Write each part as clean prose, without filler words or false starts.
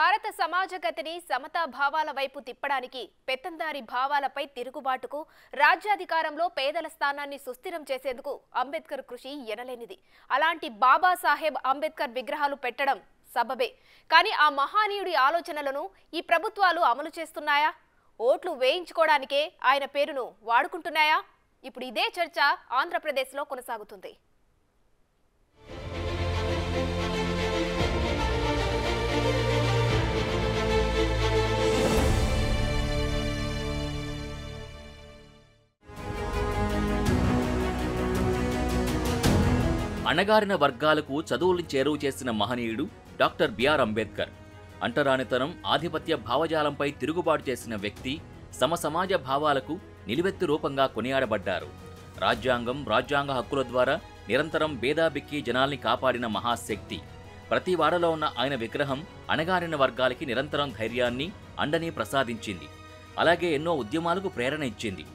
భారత సమాజ గతిని సమతా భావాల వైపు తిప్పడానికి పెత్తందారి భావాలపై తిరుగుబాటుకు రాజ్యాధికారంలో పేదల స్థానాన్ని సుస్థిరం చేసేందుకు అంబేద్కర్ కృషి ఎనలేనిది. అలాంటి బాబాసాహెబ్ అంబేద్కర్ విగ్రహాలు పెట్టడం సబబే. కానీ ఆ మహానీయుడి ఆలోచనలను ఈ ప్రభుత్వాలు అమలు చేస్తున్నాయా? ఓట్లు వేయించుకోవడానికే ఆయన పేరును వాడుకుంటున్నాయా? ఇప్పుడు ఇదే చర్చ ఆంధ్రప్రదేశ్లో కొనసాగుతుంది. అణగారిన వర్గాలకు చదువుల్ని చేరువ చేసిన మహనీయుడు డాక్టర్ బిఆర్ అంబేద్కర్. అంటరానితనం, ఆధిపత్య భావజాలంపై తిరుగుబాటు చేసిన వ్యక్తి, సమసమాజ భావాలకు నిలువెత్తు రూపంగా కొనియాడబడ్డారు. రాజ్యాంగ హక్కుల ద్వారా నిరంతరం బేదాబిక్కి జనాల్ని కాపాడిన మహాశక్తి. ప్రతి వాడలో ఉన్న ఆయన విగ్రహం అణగారిన వర్గాలకి నిరంతరం ధైర్యాన్ని, అండని ప్రసాదించింది. అలాగే ఎన్నో ఉద్యమాలకు ప్రేరణ ఇచ్చింది.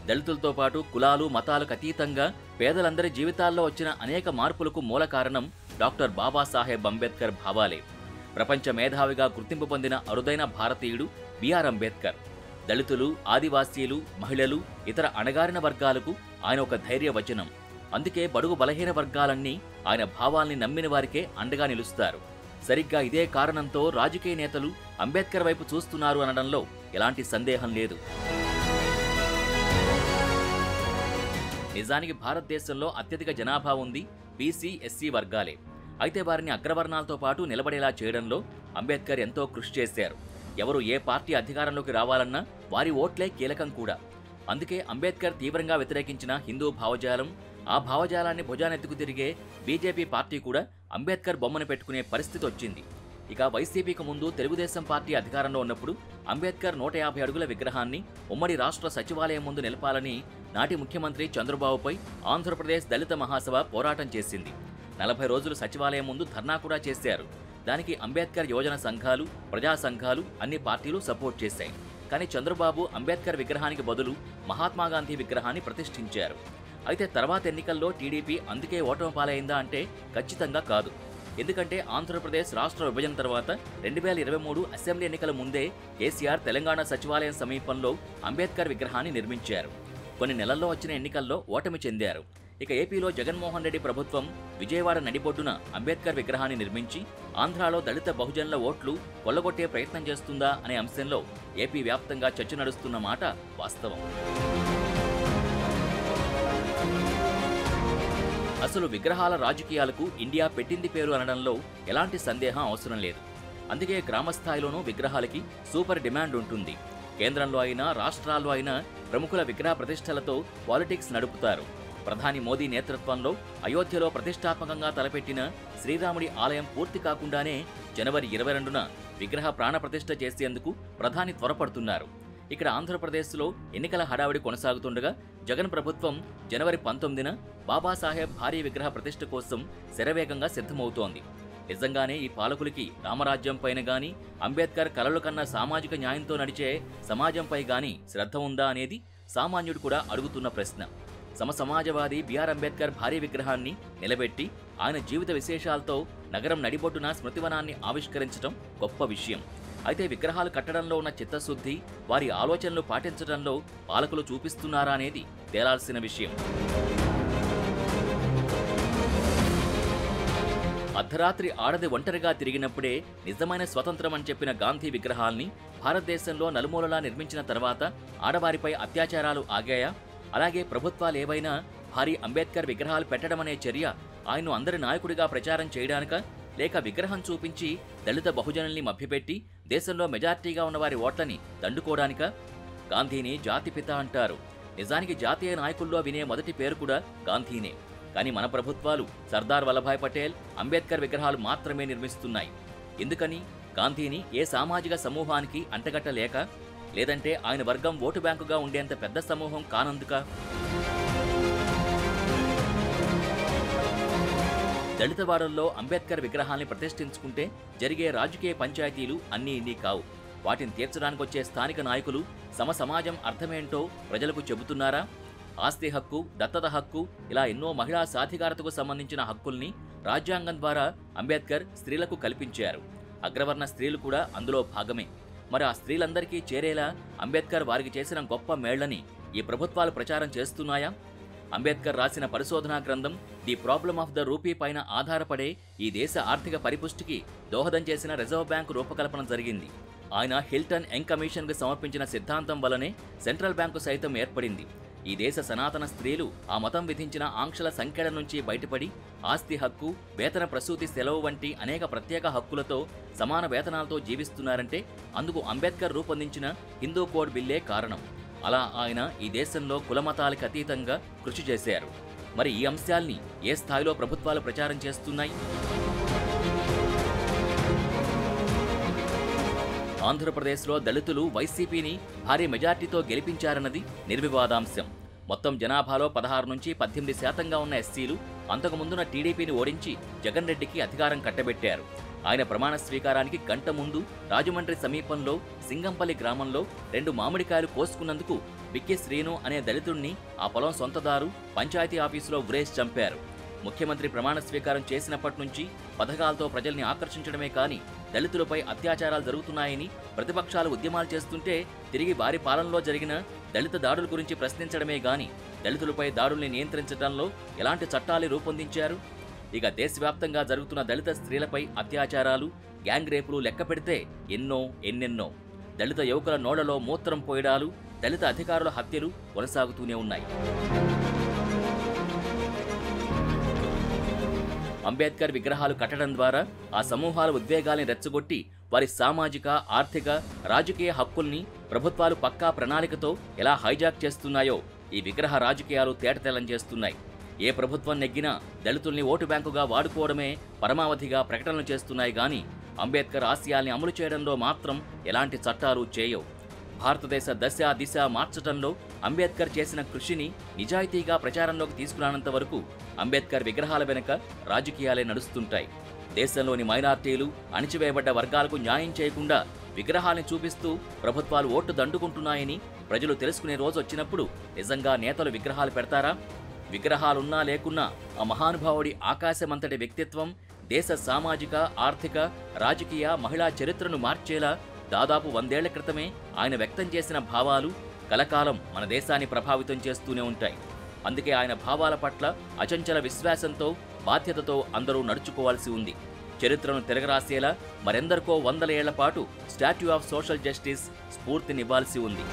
దళితులతో పాటు కులాలు, మతాలకు అతీతంగా పేదలందరి జీవితాల్లో వచ్చిన అనేక మార్పులకు మూల కారణం డాక్టర్ బాబాసాహెబ్ అంబేద్కర్ భావాలే. ప్రపంచ మేధావిగా గుర్తింపు పొందిన అరుదైన భారతీయుడు బిఆర్ అంబేద్కర్. దళితులు, ఆదివాసీలు, మహిళలు, ఇతర అణగారిన వర్గాలకు ఆయన ఒక ధైర్య వచనం. అందుకే బడుగు బలహీన వర్గాలన్నీ ఆయన భావాల్ని నమ్మిన వారికే అండగా నిలుస్తారు. సరిగ్గా ఇదే కారణంతో రాజకీయ నేతలు అంబేద్కర్ వైపు చూస్తున్నారు అనడంలో ఎలాంటి సందేహం లేదు. నిజానికి భారతదేశంలో అత్యధిక జనాభా ఉంది బీసీ, ఎస్సీ వర్గాలే. అయితే వారిని అగ్రవర్ణాలతో పాటు నిలబడేలా చేయడంలో అంబేద్కర్ ఎంతో కృషి చేశారు. ఎవరు ఏ పార్టీ అధికారంలోకి రావాలన్నా వారి ఓట్లే కీలకం కూడా. అందుకే అంబేద్కర్ తీవ్రంగా వ్యతిరేకించిన హిందూ భావజాలం, ఆ భావజాలాన్ని భుజానెత్తుకు తిరిగే బీజేపీ పార్టీ కూడా అంబేద్కర్ బొమ్మను పెట్టుకునే పరిస్థితి వచ్చింది. ఇక వైసీపీకి ముందు తెలుగుదేశం పార్టీ అధికారంలో ఉన్నప్పుడు అంబేద్కర్ 150 అడుగుల విగ్రహాన్ని ఉమ్మడి రాష్ట్ర సచివాలయం ముందు నిలపాలని నాటి ముఖ్యమంత్రి చంద్రబాబుపై ఆంధ్రప్రదేశ్ దళిత మహాసభ పోరాటం చేసింది. 40 రోజులు సచివాలయం ముందు ధర్నా కూడా చేశారు. దానికి అంబేద్కర్ యువజన సంఘాలు, ప్రజా సంఘాలు, అన్ని పార్టీలు సపోర్ట్ చేశాయి. కానీ చంద్రబాబు అంబేద్కర్ విగ్రహానికి బదులు మహాత్మాగాంధీ విగ్రహాన్ని ప్రతిష్ఠించారు. అయితే తర్వాత ఎన్నికల్లో టీడీపీ అందుకే ఓటమి పాలైందా అంటే ఖచ్చితంగా కాదు. ఎందుకంటే ఆంధ్రప్రదేశ్ రాష్ట్ర విభజన తర్వాత 2023 అసెంబ్లీ ఎన్నికల ముందే కేసీఆర్ తెలంగాణ సచివాలయం సమీపంలో అంబేద్కర్ విగ్రహాన్ని నిర్మించారు. కొన్ని నెలల్లో వచ్చిన ఎన్నికల్లో ఓటమి చెందారు. ఇక ఏపీలో జగన్మోహన్ రెడ్డి ప్రభుత్వం విజయవాడ నడిబొడ్డున అంబేద్కర్ విగ్రహాన్ని నిర్మించి ఆంధ్రాలో దళిత బహుజనుల ఓట్లు కొల్లగొట్టే ప్రయత్నం చేస్తుందా అనే అంశంలో ఏపీ వ్యాప్తంగా చర్చ నడుస్తున్న మాట వాస్తవం. అసలు విగ్రహాల రాజకీయాలకు ఇండియా పెట్టింది పేరు అనడంలో ఎలాంటి సందేహం అవసరం లేదు. అందుకే గ్రామస్థాయిలోనూ విగ్రహాలకి సూపర్ డిమాండ్ ఉంటుంది. కేంద్రంలో అయినా రాష్ట్రాల్లో అయినా ప్రముఖుల విగ్రహ ప్రతిష్టలతో పాలిటిక్స్ నడుపుతారు. ప్రధాని మోదీ నేతృత్వంలో అయోధ్యలో ప్రతిష్టాత్మకంగా తలపెట్టిన శ్రీరాముడి ఆలయం పూర్తి కాకుండానే జనవరి 22న విగ్రహ ప్రాణప్రతిష్ఠ చేసేందుకు ప్రధాని త్వరపడుతున్నారు. ఇక్కడ ఆంధ్రప్రదేశ్లో ఎన్నికల హడావిడి కొనసాగుతుండగా జగన్ ప్రభుత్వం జనవరి 19న బాబాసాహెబ్ భారీ విగ్రహ ప్రతిష్ఠ కోసం శరవేగంగా సిద్ధమవుతోంది. నిజంగానే ఈ పాలకులకి రామరాజ్యం పైన గాని, అంబేద్కర్ కలలు కన్న సామాజిక న్యాయంతో నడిచే సమాజంపై గాని శ్రద్ధ ఉందా అనేది సామాన్యుడు కూడా అడుగుతున్న ప్రశ్న. సమసమాజవాది బిఆర్ అంబేద్కర్ భారీ విగ్రహాన్ని నిలబెట్టి ఆయన జీవిత విశేషాలతో నగరం నడిబొడ్డున స్మృతివనాన్ని ఆవిష్కరించడం గొప్ప విషయం. అయితే విగ్రహాలు కట్టడంలో ఉన్న చిత్తశుద్ధి, వారి ఆలోచనలు పాటించడంలో పాలకులు చూపిస్తున్నారా అనేది తేలాల్సిన విషయం. అర్ధరాత్రి ఆడది ఒంటరిగా తిరిగినప్పుడే నిజమైన స్వతంత్రం అని చెప్పిన గాంధీ విగ్రహాల్ని భారతదేశంలో నలుమూలలా నిర్మించిన తర్వాత ఆడవారిపై అత్యాచారాలు ఆగాయా? అలాగే ప్రభుత్వాలు ఏవైనా భారీ అంబేద్కర్ విగ్రహాలు పెట్టడమనే చర్య ఆయన్ను అందరి నాయకుడిగా ప్రచారం చేయడానికా, లేక విగ్రహం చూపించి దళిత బహుజనుల్ని మభ్యపెట్టి దేశంలో మెజార్టీగా ఉన్న వారి ఓట్లని దండుకోవడానికా? గాంధీని జాతిపిత అంటారు. నిజానికి జాతీయ నాయకుల్లో వినే మొదటి పేరు కూడా గాంధీనే. కానీ మన ప్రభుత్వాలు సర్దార్ వల్లభాయ్ పటేల్, అంబేద్కర్ విగ్రహాలు మాత్రమే నిర్మిస్తున్నాయి. ఎందుకని? గాంధీని ఏ సామాజిక సమూహానికి అంటగట్టలేక, లేదంటే ఆయన వర్గం ఓటు బ్యాంకుగా ఉండేంత పెద్ద సమూహం కానందుక? దళితవాడల్లో అంబేద్కర్ విగ్రహాల్ని ప్రతిష్ఠించుకుంటే జరిగే రాజకీయ పంచాయతీలు అన్నీ ఇన్ని కావు. వాటిని తీర్చడానికి వచ్చే స్థానిక నాయకులు సమసమాజం అర్థమేంటో ప్రజలకు చెబుతున్నారా? ఆస్తి హక్కు, దత్తత హక్కు, ఇలా ఎన్నో మహిళా సాధికారతకు సంబంధించిన హక్కుల్ని రాజ్యాంగం ద్వారా అంబేద్కర్ స్త్రీలకు కల్పించారు. అగ్రవర్ణ స్త్రీలు కూడా అందులో భాగమే. మరి ఆ స్త్రీలందరికీ చేరేలా అంబేద్కర్ వారికి చేసిన గొప్ప మేళ్లని ఈ ప్రభుత్వాలు ప్రచారం చేస్తున్నాయా? అంబేద్కర్ రాసిన పరిశోధనా గ్రంథం the problem of the rupee పైన ఆధారపడే ఈ దేశ ఆర్థిక పరిపుష్టికి దోహదం చేసిన రిజర్వ్ బ్యాంకు రూపకల్పన జరిగింది. ఆయన హిల్టన్ యంగ్ కమిషన్కు సమర్పించిన సిద్ధాంతం వల్లనే సెంట్రల్ బ్యాంకు సైతం ఏర్పడింది. ఈ దేశ సనాతన స్త్రీలు ఆ మతం విధించిన ఆంక్షల సంఖ్యల నుంచి బయటపడి ఆస్తి హక్కు, వేతన ప్రసూతి సెలవు వంటి అనేక ప్రత్యేక హక్కులతో సమాన వేతనాలతో జీవిస్తున్నారంటే అందుకు అంబేద్కర్ రూపొందించిన హిందూ కోడ్ బిల్లే కారణం. అలా ఆయన ఈ దేశంలో కులమతాలకు అతీతంగా కృషి చేశారు. మరి ఈ అంశాల్ని ఏ స్థాయిలో ప్రభుత్వాలు ప్రచారం చేస్తున్నాయి? ఆంధ్రప్రదేశ్లో దళితులు వైసీపీని భారీ మెజార్టీతో గెలిపించారన్నది నిర్వివాదాంశం. మొత్తం జనాభాలో 16 నుంచి 18% ఉన్న ఎస్సీలు అంతకుముందున్న టీడీపీని ఓడించి జగన్ రెడ్డికి అధికారం కట్టబెట్టారు. ఆయన ప్రమాణ స్వీకారానికి గంట ముందు రాజమండ్రి సమీపంలో సింగంపల్లి గ్రామంలో 2 మామిడికాయలు కోసుకున్నందుకు బిక్కి శ్రీను అనే దళితుణ్ణి ఆ పొలం సొంతదారు పంచాయతీ ఆఫీసులో ఉరేసి చంపారు. ముఖ్యమంత్రి ప్రమాణ స్వీకారం చేసినప్పటి నుంచి పథకాలతో ప్రజల్ని ఆకర్షించడమే కానీ దళితులపై అత్యాచారాలు జరుగుతున్నాయని ప్రతిపక్షాలు ఉద్యమాలు చేస్తుంటే తిరిగి వారి పాలనలో జరిగిన దళిత దాడుల గురించి ప్రశ్నించడమే గాని దళితులపై దాడుల్ని నియంత్రించడంలో ఎలాంటి చట్టాలు రూపొందించారు? ఇక దేశవ్యాప్తంగా జరుగుతున్న దళిత స్త్రీలపై అత్యాచారాలు, గ్యాంగ్ రేపులు లెక్క పెడితే ఎన్నెన్నో. దళిత యువకుల నోళ్లలో మూత్రం పోయడాలు, దళిత అధికారుల హత్యలు కొనసాగుతూనే ఉన్నాయి. అంబేద్కర్ విగ్రహాలు కట్టడం ద్వారా ఆ సమూహాల ఉద్వేగాల్ని రెచ్చగొట్టి వారి సామాజిక, ఆర్థిక, రాజకీయ హక్కుల్ని ప్రభుత్వాలు పక్కా ప్రణాళికతో ఎలా హైజాక్ చేస్తున్నాయో ఈ విగ్రహ రాజకీయాలు తేటతెల్లం చేస్తున్నాయి. ఏ ప్రభుత్వం నెగ్గినా దళితుల్ని ఓటు బ్యాంకుగా వాడుకోవడమే పరమావధిగా ప్రకటనలు చేస్తున్నాయి గాని అంబేద్కర్ ఆశయాల్ని అమలు చేయడంలో మాత్రం ఎలాంటి చట్టాలు చేయవు. భారతదేశ దశ దిశ మార్చడంలో అంబేద్కర్ చేసిన కృషిని నిజాయితీగా ప్రచారంలోకి తీసుకురానంత వరకు అంబేద్కర్ విగ్రహాల వెనుక రాజకీయాలే నడుస్తుంటాయి. దేశంలోని మైనార్టీలు, అణిచివేయబడ్డ వర్గాలకు న్యాయం చేయకుండా విగ్రహాల్ని చూపిస్తూ ప్రభుత్వాలు ఓట్లు దండుకుంటున్నాయని ప్రజలు తెలుసుకునే రోజు వచ్చినప్పుడు నిజంగా నేతలు విగ్రహాలు పెడతారా? విగ్రహాలున్నా లేకున్నా ఆ మహానుభావుడి ఆకాశమంతటి వ్యక్తిత్వం దేశ సామాజిక, ఆర్థిక, రాజకీయ, మహిళా చరిత్రను మార్చేలా దాదాపు 100 ఏళ్ల క్రితమే ఆయన వ్యక్తం చేసిన భావాలు కలకాలం మన దేశాన్ని ప్రభావితం చేస్తూనే ఉంటాయి. అందుకే ఆయన భావాల పట్ల అచంచల విశ్వాసంతో, బాధ్యతతో అందరూ నడుచుకోవాల్సి ఉంది. చరిత్రను తిరగరాసేలా మరెందరికో 100 ఏళ్ల పాటు స్టాట్యూ ఆఫ్ సోషల్ జస్టిస్ స్ఫూర్తినివ్వాల్సి ఉంది.